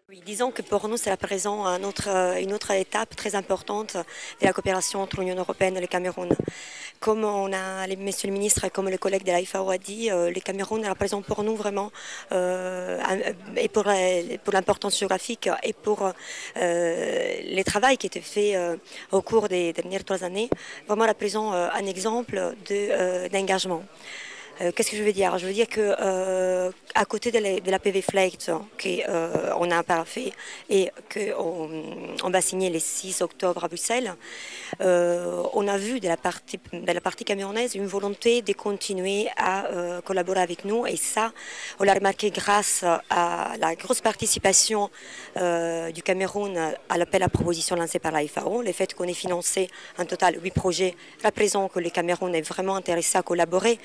Oui, disons que pour nous, c'est la présent une autre étape très importante de la coopération entre l'Union européenne et le Cameroun. Comme messieurs les ministres, comme le collègue de la FAO a dit, le Cameroun représente pour nous vraiment, et pour l'importance géographique et pour le travail qui a été fait au cours des dernières 3 années, vraiment représente un exemple d'engagement. Qu'est-ce que je veux dire? Je veux dire que à côté de la PV Flight qu'on a parfait et qu'on va signer le 6 octobre à Bruxelles, on a vu de la partie camerounaise une volonté de continuer à collaborer avec nous, et ça, on l'a remarqué grâce à la grosse participation du Cameroun à l'appel à proposition lancé par la FAO. Le fait qu'on ait financé un total 8 projets représente que le Cameroun est vraiment intéressé à collaborer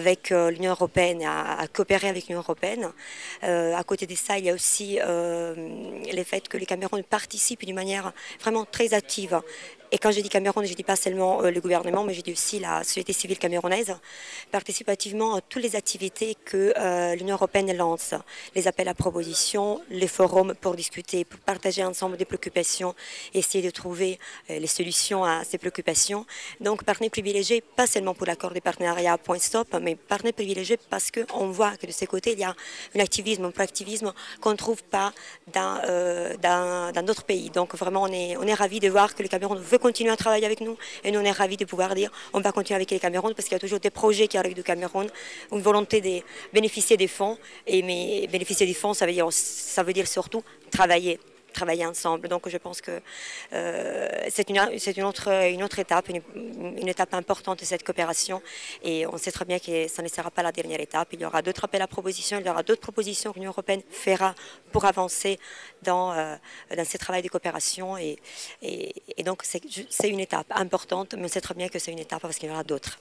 avec l'Union européenne, à coopérer avec l'Union européenne. À côté de ça, il y a aussi le fait que le Cameroun participe d'une manière vraiment très active. Et quand je dis Cameroun, je ne dis pas seulement le gouvernement, mais je dis aussi la société civile camerounaise, participe activement à toutes les activités que l'Union européenne lance. Les appels à propositions, les forums pour discuter, pour partager ensemble des préoccupations, essayer de trouver les solutions à ces préoccupations. Donc, partenaire privilégié, pas seulement pour l'accord de partenariat point stop, mais partenaire privilégié parce qu'on voit que de ce côté, il y a un activisme, un proactivisme qu'on ne trouve pas dans d'autres pays. Donc, vraiment, on est ravis de voir que le Cameroun veut continuer à travailler avec nous, et nous on est ravis de pouvoir dire on va continuer avec les Cameroun, parce qu'il y a toujours des projets qui arrivent du Cameroun, une volonté de bénéficier des fonds, mais bénéficier des fonds, ça veut dire surtout travailler ensemble. Donc je pense que c'est une autre étape, une étape importante de cette coopération, et on sait très bien que ça ne sera pas la dernière étape. Il y aura d'autres appels à propositions, il y aura d'autres propositions que l'Union européenne fera pour avancer dans ce travail de coopération, et donc c'est une étape importante, mais on sait très bien que c'est une étape parce qu'il y en aura d'autres.